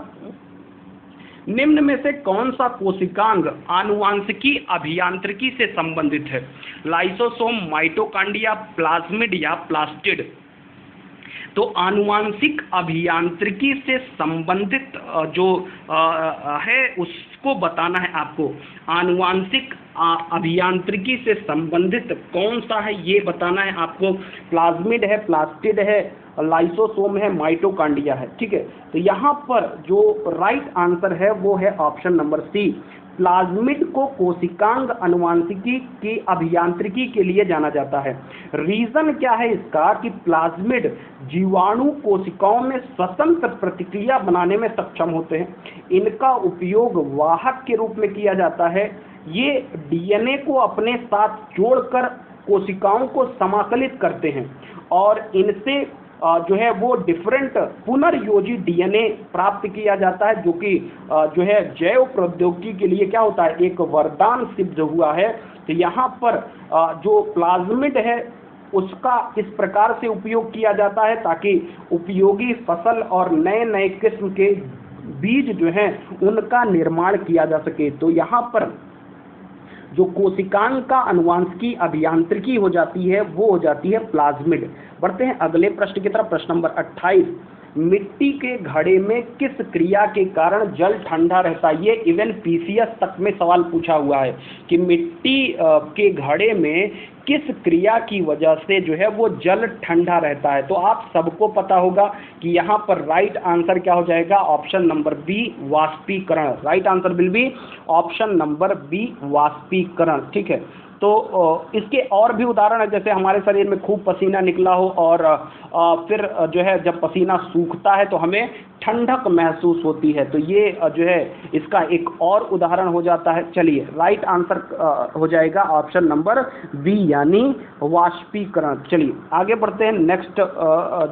निम्न में से कौन सा कोशिकांग आनुवांशिकी अभियांत्रिकी से संबंधित है? लाइसोसोम, माइटोकांड्रिया, प्लाज्मिड या प्लास्टिड? तो आनुवांशिक अभियांत्रिकी से संबंधित जो है उसको बताना है आपको। आनुवांशिक अभियांत्रिकी से संबंधित कौन सा है ये बताना है आपको। प्लाज्मिड है, प्लास्टिड है, लाइसोसोम है, माइटोकांड्रिया है। ठीक है, तो यहाँ पर जो राइट आंसर है वो है ऑप्शन नंबर सी, प्लाज्मिड को कोशिकांग अनुवांशिकी की अभियांत्रिकी के लिए जाना जाता है। रीजन क्या है इसका कि प्लाज्मिड जीवाणु कोशिकाओं में स्वतंत्र प्रतिक्रिया बनाने में सक्षम होते हैं। इनका उपयोग वाहक के रूप में किया जाता है। ये डीएनए को अपने साथ जोड़कर कोशिकाओं को समाकलित करते हैं और इनसे जो है वो डिफरेंट पुनर्योजी डीएनए प्राप्त किया जाता है, जो कि जो है जैव प्रौद्योगिकी के लिए क्या होता है, एक वरदान सिद्ध हुआ है। तो यहाँ पर जो प्लाज्मिड है उसका इस प्रकार से उपयोग किया जाता है ताकि उपयोगी फसल और नए नए किस्म के बीज जो हैं उनका निर्माण किया जा सके। तो यहाँ पर जो कोशिकांग का अनुवांशिकी अभियांत्रिकी हो जाती है वो हो जाती है प्लाज्मिड। बढ़ते हैं अगले प्रश्न की तरफ। प्रश्न नंबर 28, मिट्टी के घड़े में किस क्रिया के कारण जल ठंडा रहता है? ये इवन पीसीएस तक में सवाल पूछा हुआ है कि मिट्टी के घड़े में किस क्रिया की वजह से जो है वो जल ठंडा रहता है। तो आप सबको पता होगा कि यहाँ पर राइट आंसर क्या हो जाएगा, ऑप्शन नंबर बी, वाष्पीकरण। Right answer will be option number B, वाष्पीकरण। ठीक है, तो इसके और भी उदाहरण है, जैसे हमारे शरीर में खूब पसीना निकला हो और फिर जो है जब पसीना सूखता है तो हमें ठंडक महसूस होती है। तो ये जो है इसका एक और उदाहरण हो जाता है। चलिए, राइट आंसर हो जाएगा ऑप्शन नंबर बी यानी वाष्पीकरण। चलिए आगे बढ़ते हैं, नेक्स्ट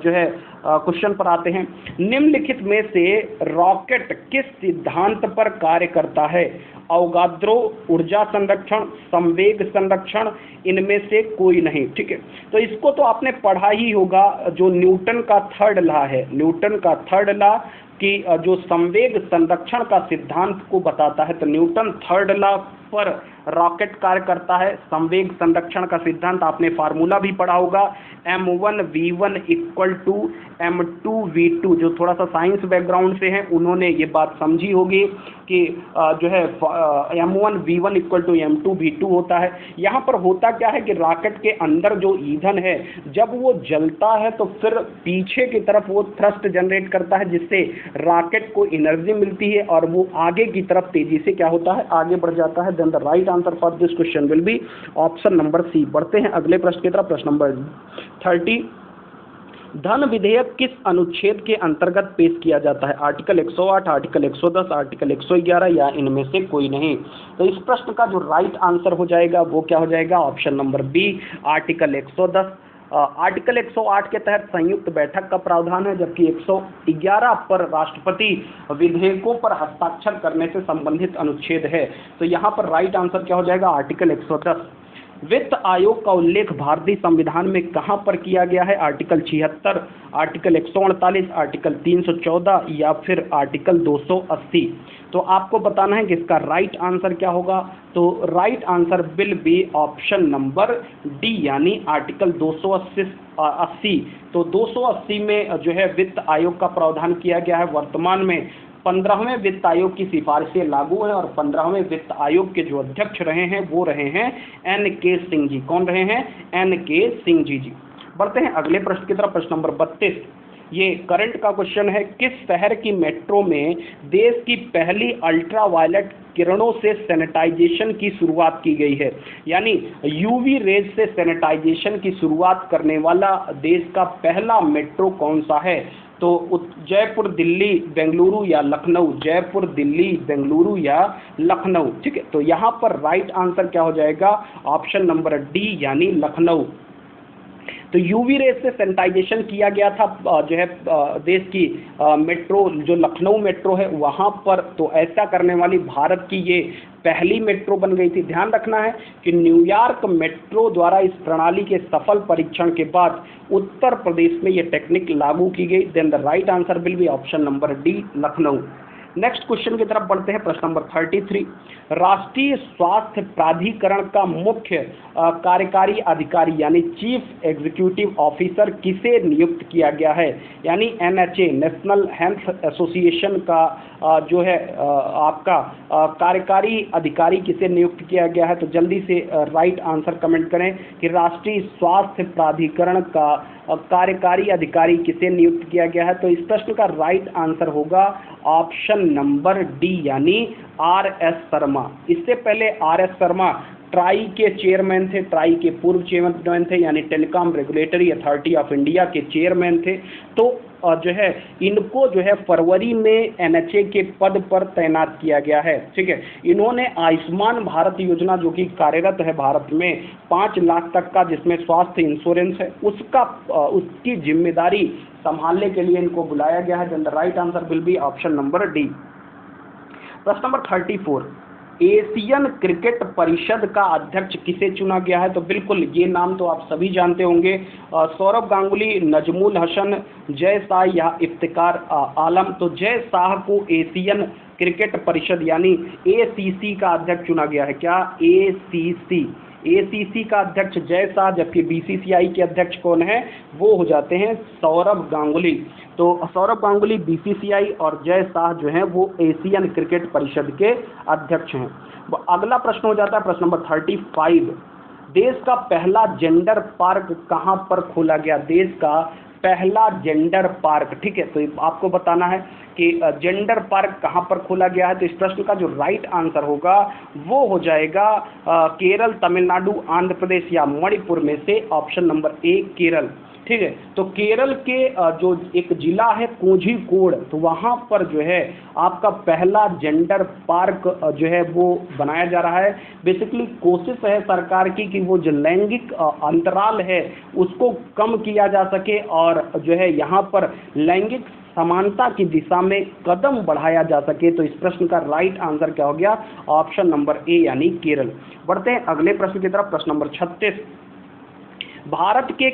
जो है क्वेश्चन पर आते हैं। निम्नलिखित में से रॉकेट किस सिद्धांत पर कार्य करता है? अवगाद्रो, ऊर्जा संरक्षण, संवेग संरक्षण, इनमें से कोई नहीं। ठीक है, तो इसको तो आपने पढ़ा ही होगा, जो न्यूटन का थर्ड लॉ है। न्यूटन का थर्ड लॉ कि जो संवेग संरक्षण का सिद्धांत को बताता है, तो न्यूटन थर्ड लॉ पर रॉकेट कार्य करता है। संवेग संरक्षण का सिद्धांत आपने फार्मूला भी पढ़ा होगा, m1v1 इक्वल टू m2v2। जो थोड़ा सा साइंस बैकग्राउंड से हैं उन्होंने ये बात समझी होगी कि जो है m1v1 इक्वल टू m2v2 होता है। यहाँ पर होता क्या है कि रॉकेट के अंदर जो ईंधन है जब वो जलता है तो फिर पीछे की तरफ वो थ्रस्ट जनरेट करता है, जिससे रॉकेट को एनर्जी मिलती है और वो आगे की तरफ तेजी से क्या होता है, आगे बढ़ जाता है। Then the right answer for this question will be option number C. बढ़ते हैं अगले प्रश्न की तरफ। प्रश्न नंबर 30, धन विधेयक किस अनुच्छेद के अंतर्गत पेश किया जाता है? आर्टिकल 108, आर्टिकल 110, आर्टिकल 111 या इनमें से कोई नहीं। तो इस प्रश्न का जो राइट आंसर हो जाएगा वो क्या हो जाएगा, option number B, article 110। Article 108 के तहत संयुक्त बैठक का प्रावधान है, जबकि 111 पर राष्ट्रपति विधेयकों पर हस्ताक्षर करने से संबंधित अनुच्छेद है। तो यहाँ पर राइट आंसर क्या हो जाएगा, आर्टिकल 110। वित्त आयोग का उल्लेख भारतीय संविधान में कहां पर किया गया है? आर्टिकल 76, आर्टिकल 148, आर्टिकल 314 या फिर आर्टिकल 280। तो आपको बताना है कि इसका राइट आंसर क्या होगा। तो right answer will be option number D यानी आर्टिकल 280। तो 280 में जो है वित्त आयोग का प्रावधान किया गया है। वर्तमान में 15वें वित्त आयोग की सिफारिशें लागू हैं और 15वें वित्त आयोग के जो अध्यक्ष रहे हैं वो रहे हैं NK सिंह जी। कौन रहे हैं? NK सिंह जी। बढ़ते हैं अगले प्रश्न की तरफ। प्रश्न नंबर 32, ये करंट का क्वेश्चन है। किस शहर की मेट्रो में देश की पहली अल्ट्रावायलेट किरणों से सैनिटाइजेशन की शुरुआत की गई है? यानी यूवी रेज से सैनिटाइजेशन की शुरुआत करने वाला देश का पहला मेट्रो कौन सा है? तो जयपुर, दिल्ली, बेंगलुरु या लखनऊ? जयपुर, दिल्ली, बेंगलुरु या लखनऊ। ठीक है, तो यहाँ पर राइट आंसर क्या हो जाएगा, ऑप्शन नंबर डी यानी लखनऊ। तो यूवी रेस से सैनिटाइजेशन किया गया था जो है देश की मेट्रो, जो लखनऊ मेट्रो है वहाँ पर। तो ऐसा करने वाली भारत की ये पहली मेट्रो बन गई थी। ध्यान रखना है कि न्यूयॉर्क मेट्रो द्वारा इस प्रणाली के सफल परीक्षण के बाद उत्तर प्रदेश में ये टेक्निक लागू की गई। Then the right answer will be option number D, Lucknow. Next question की तरफ बढ़ते हैं। प्रश्न नंबर 33, राष्ट्रीय स्वास्थ्य प्राधिकरण का मुख्य कार्यकारी अधिकारी यानी चीफ एग्जीक्यूटिव ऑफिसर किसे नियुक्त किया गया है? यानी NHA, नेशनल हेल्थ एसोसिएशन का जो है आपका कार्यकारी अधिकारी किसे नियुक्त किया गया है? तो जल्दी से राइट आंसर कमेंट करें कि राष्ट्रीय स्वास्थ्य प्राधिकरण का कार्यकारी अधिकारी किसे नियुक्त किया गया है। तो इस प्रश्न का राइट आंसर होगा ऑप्शन ऑप्शन नंबर डी यानी आर एस शर्मा। इससे पहले आर एस शर्मा ट्राई के चेयरमैन थे, ट्राई के पूर्व चेयरमैन थे, यानी telecom regulatory authority of India के चेयरमैन थे। तो जो है इनको जो है फरवरी में एनएचए के पद पर तैनात किया गया है। ठीक है, इन्होंने आयुष्मान भारत योजना जो कि कार्यरत है भारत में 5 लाख तक का, जिसमें स्वास्थ्य इंश्योरेंस है, उसकी जिम्मेदारी संभालने के लिए इनको बुलाया गया है। Then the right answer will be option number D. प्रश्न नंबर 34, एशियन क्रिकेट परिषद का अध्यक्ष किसे चुना गया है? तो बिल्कुल ये नाम तो आप सभी जानते होंगे, सौरभ गांगुली, नजमुल हसन, जय शाह या इफ्तिकार आलम। तो जय शाह को एशियन क्रिकेट परिषद यानी एसीसी का अध्यक्ष चुना गया है। क्या? एसीसी का अध्यक्ष जय शाह, जबकि बीसीसीआई के अध्यक्ष कौन है? वो हो जाते हैं सौरभ गांगुली। तो सौरभ गांगुली बीसीसीआई और जय शाह जो हैं वो एशियन क्रिकेट परिषद के अध्यक्ष हैं। अगला प्रश्न हो जाता है प्रश्न नंबर 35, देश का पहला जेंडर पार्क कहां पर खोला गया? देश का पहला जेंडर पार्क। ठीक है, तो आपको बताना है कि जेंडर पार्क कहां पर खोला गया है। तो इस प्रश्न का जो राइट आंसर होगा वो हो जाएगा केरल, तमिलनाडु, आंध्र प्रदेश या मणिपुर में से ऑप्शन नंबर ए केरल। ठीक है, तो केरल के जो एक जिला है कोझिकोड, तो वहाँ पर जो है आपका पहला जेंडर पार्क जो है वो बनाया जा रहा है। बेसिकली कोशिश है सरकार की कि वो जो लैंगिक अंतराल है उसको कम किया जा सके और जो है यहाँ पर लैंगिक समानता की दिशा में कदम बढ़ाया जा सके। तो इस प्रश्न का राइट आंसर क्या हो गया? ऑप्शन नंबर ए यानी केरल। बढ़ते हैं अगले प्रश्न की तरफ। प्रश्न नंबर 36, भारत के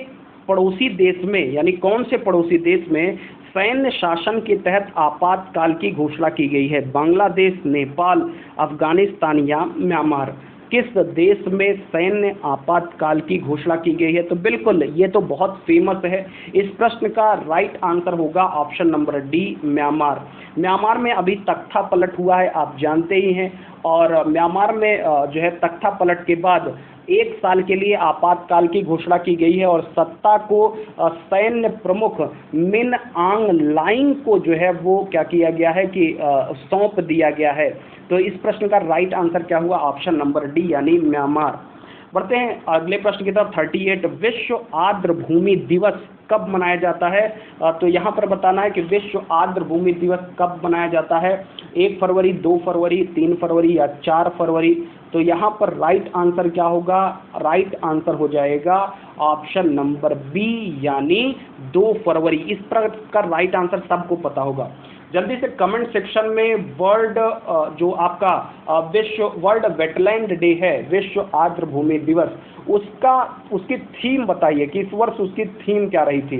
पड़ोसी देश में यानी कौन से पड़ोसी देश में सैन्य शासन के तहत आपातकाल की घोषणा की गई है? बांग्लादेश, नेपाल, अफगानिस्तान या म्यांमार। किस देश में सैन्य आपातकाल की घोषणा की गई है? तो बिल्कुल ये तो बहुत फेमस है। इस प्रश्न का राइट आंसर होगा option number D Myanmar. Myanmar में अभी तख्ता पलट हुआ है, आप जानते ही हैं, और म्यांमार में जो है तख्ता पलट के बाद 1 साल के लिए आपातकाल की घोषणा की गई है और सत्ता को सैन्य प्रमुख मिन आंग लाइंग को जो है वो क्या किया गया है कि सौंप दिया गया है। तो इस प्रश्न का राइट आंसर क्या हुआ? ऑप्शन नंबर डी यानी म्यांमार। बढ़ते हैं अगले प्रश्न की तरफ। 38, विश्व आर्द्र भूमि दिवस कब मनाया जाता है? तो यहाँ पर बताना है कि विश्व आर्द्र भूमि दिवस कब मनाया जाता है? 1 फरवरी, 2 फरवरी, 3 फरवरी या 4 फरवरी। तो यहाँ पर राइट आंसर क्या होगा? राइट आंसर हो जाएगा ऑप्शन नंबर बी यानी 2 फरवरी। इस पर का राइट आंसर सबको पता होगा। जल्दी से कमेंट सेक्शन में वर्ल्ड जो आपका वर्ल्ड वेटलैंड डे है, विश्व आर्द्र भूमि दिवस, उसकी थीम बताइए कि इस वर्ष उसकी थीम क्या रही थी।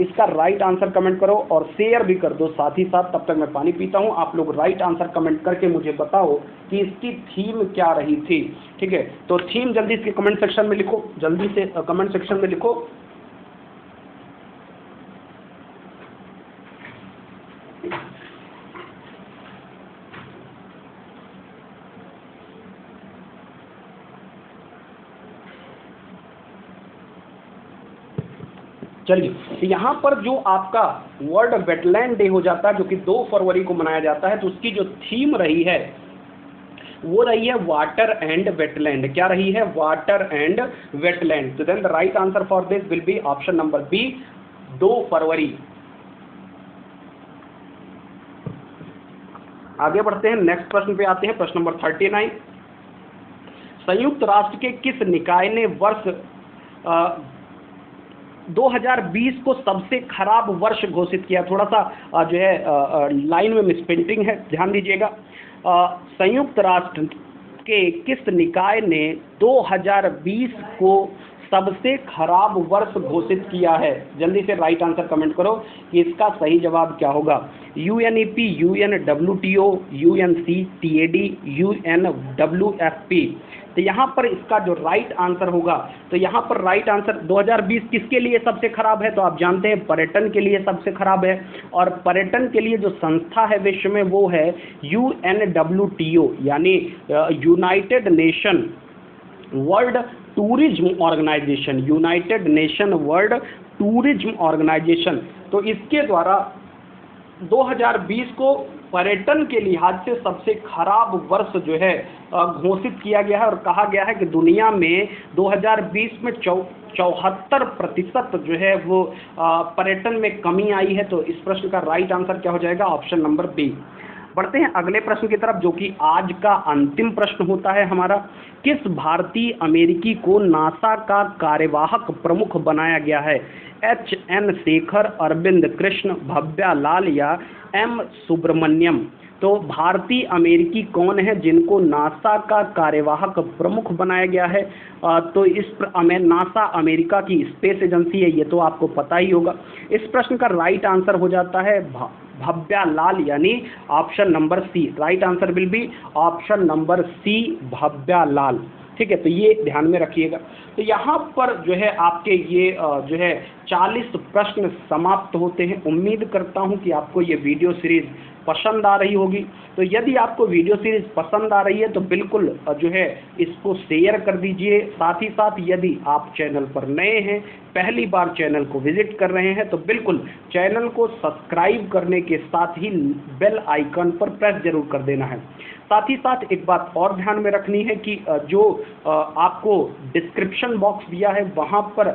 इसका राइट आंसर कमेंट करो और शेयर भी कर दो साथ ही साथ। तब तक मैं पानी पीता हूँ, आप लोग राइट आंसर कमेंट करके मुझे बताओ कि इसकी थीम क्या रही थी। ठीक है, तो थीम जल्दी इसके कमेंट सेक्शन में लिखो, जल्दी से कमेंट सेक्शन में लिखो। चलिए, यहाँ पर जो आपका वर्ल्ड वेटलैंड डे हो जाता है जो कि 2 फरवरी को मनाया जाता है, तो उसकी जो थीम रही है वो रही है वाटर एंड वेटलैंड। क्या रही है? Water and wetland. तो then the right answer for this will be option number B 2 फरवरी। आगे बढ़ते हैं, नेक्स्ट प्रश्न पे आते हैं। प्रश्न नंबर 39, संयुक्त राष्ट्र के किस निकाय ने वर्ष 2020 को सबसे खराब वर्ष घोषित किया? थोड़ा सा जो है लाइन में मिसप्रिंटिंग है, ध्यान दीजिएगा। संयुक्त राष्ट्र के किस निकाय ने 2020 को सबसे खराब वर्ष घोषित किया है? जल्दी से राइट आंसर कमेंट करो कि इसका सही जवाब क्या होगा। UNEP, UNWTO, UNCTAD, UNWFP। तो यहाँ पर इसका जो राइट आंसर होगा, तो यहाँ पर राइट आंसर 2020 किसके लिए सबसे खराब है? तो आप जानते हैं पर्यटन के लिए सबसे खराब है, और पर्यटन के लिए जो संस्था है विश्व में वो है UNWTO यानी United Nation World Tourism Organization, United Nation World Tourism Organization. तो इसके द्वारा 2020 को पर्यटन के लिहाज से सबसे खराब वर्ष जो है घोषित किया गया है और कहा गया है कि दुनिया में 2020 में 74% जो है वो पर्यटन में कमी आई है। तो इस प्रश्न का राइट आंसर क्या हो जाएगा? Option number B. बढ़ते हैं अगले प्रश्न की तरफ, जो कि आज का अंतिम प्रश्न होता है हमारा। किस भारतीय अमेरिकी को नासा का कार्यवाहक प्रमुख बनाया गया है? HN शेखर, अरविंद कृष्ण, भव्या लाल या M सुब्रमण्यम? तो भारतीय अमेरिकी कौन है जिनको नासा का कार्यवाहक प्रमुख बनाया गया है? तो नासा अमेरिका की स्पेस एजेंसी है, ये तो आपको पता ही होगा। इस प्रश्न का राइट आंसर हो जाता है भव्या लाल, यानी option number C. Right answer will be option number C, Bhavya Lal. ठीक है, तो ये ध्यान में रखिएगा। तो यहाँ पर जो है आपके ये जो है 40 प्रश्न समाप्त होते हैं। उम्मीद करता हूँ कि आपको ये वीडियो सीरीज पसंद आ रही होगी। तो यदि आपको वीडियो सीरीज पसंद आ रही है तो बिल्कुल जो है इसको शेयर कर दीजिए। साथ ही साथ यदि आप चैनल पर नए हैं, पहली बार चैनल को विजिट कर रहे हैं, तो बिल्कुल चैनल को सब्सक्राइब करने के साथ ही बेल आइकन पर प्रेस जरूर कर देना है। साथ ही साथ एक बात और ध्यान में रखनी है कि जो आपको डिस्क्रिप्शन बॉक्स दिया है वहाँ पर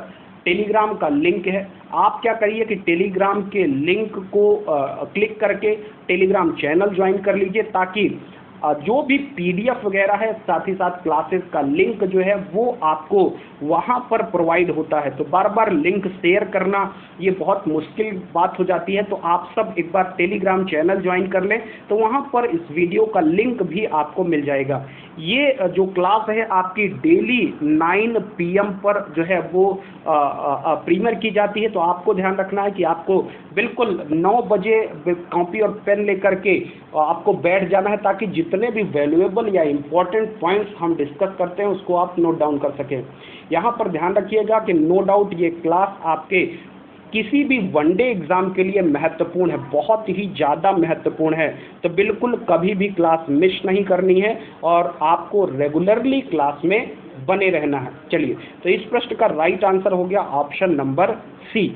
टेलीग्राम का लिंक है। आप क्या करिए कि टेलीग्राम के लिंक को क्लिक करके टेलीग्राम चैनल ज्वाइन कर लीजिए, ताकि जो भी PDF वगैरह है, साथ ही साथ क्लासेस का लिंक जो है वो आपको वहाँ पर प्रोवाइड होता है। तो बार बार लिंक शेयर करना ये बहुत मुश्किल बात हो जाती है। तो आप सब एक बार टेलीग्राम चैनल ज्वाइन कर लें, तो वहाँ पर इस वीडियो का लिंक भी आपको मिल जाएगा। ये जो क्लास है आपकी डेली 9 PM पर जो है वो प्रीमियर की जाती है। तो आपको ध्यान रखना है कि आपको बिल्कुल 9 बजे कॉपी और पेन लेकर के आपको बैठ जाना है, ताकि जितने भी वैल्यूएबल या इम्पोर्टेंट पॉइंट्स हम डिस्कस करते हैं उसको आप नोट डाउन कर सकें। यहाँ पर ध्यान रखिएगा कि नो डाउट ये क्लास आपके किसी भी वनडे एग्जाम के लिए महत्वपूर्ण है, बहुत ही ज़्यादा महत्वपूर्ण है। तो बिल्कुल कभी भी क्लास मिस नहीं करनी है और आपको रेगुलरली क्लास में बने रहना है। चलिए, तो इस प्रश्न का राइट आंसर हो गया ऑप्शन नंबर सी।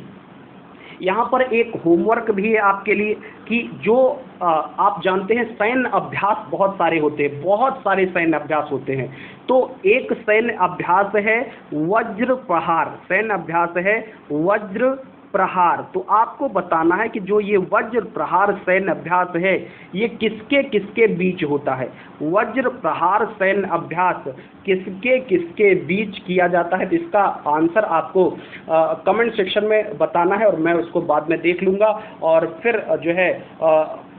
यहाँ पर एक होमवर्क भी है आपके लिए कि जो आप जानते हैं सैन्य अभ्यास बहुत सारे होते हैं, बहुत सारे सैन्य अभ्यास होते हैं। तो एक सैन्य अभ्यास है वज्र प्रहार, सैन्य अभ्यास है वज्र प्रहार। तो आपको बताना है कि जो ये वज्र प्रहार सैन्य अभ्यास है ये किसके किसके बीच होता है। वज्र प्रहार सैन्य अभ्यास किसके किसके बीच किया जाता है? तो इसका आंसर आपको कमेंट सेक्शन में बताना है और मैं उसको बाद में देख लूँगा और फिर जो है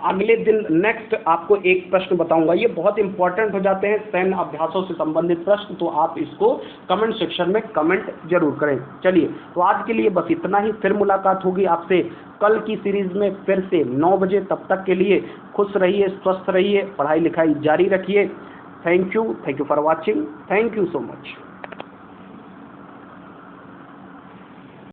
अगले दिन नेक्स्ट आपको एक प्रश्न बताऊंगा। ये बहुत इंपॉर्टेंट हो जाते हैं सैन्य अभ्यासों से संबंधित प्रश्न, तो आप इसको कमेंट सेक्शन में कमेंट जरूर करें। चलिए, तो आज के लिए बस इतना ही। फिर मुलाकात होगी आपसे कल की सीरीज में फिर से 9 बजे। तब तक के लिए खुश रहिए, स्वस्थ रहिए, पढ़ाई लिखाई जारी रखिए। Thank you for watching. Thank you so much.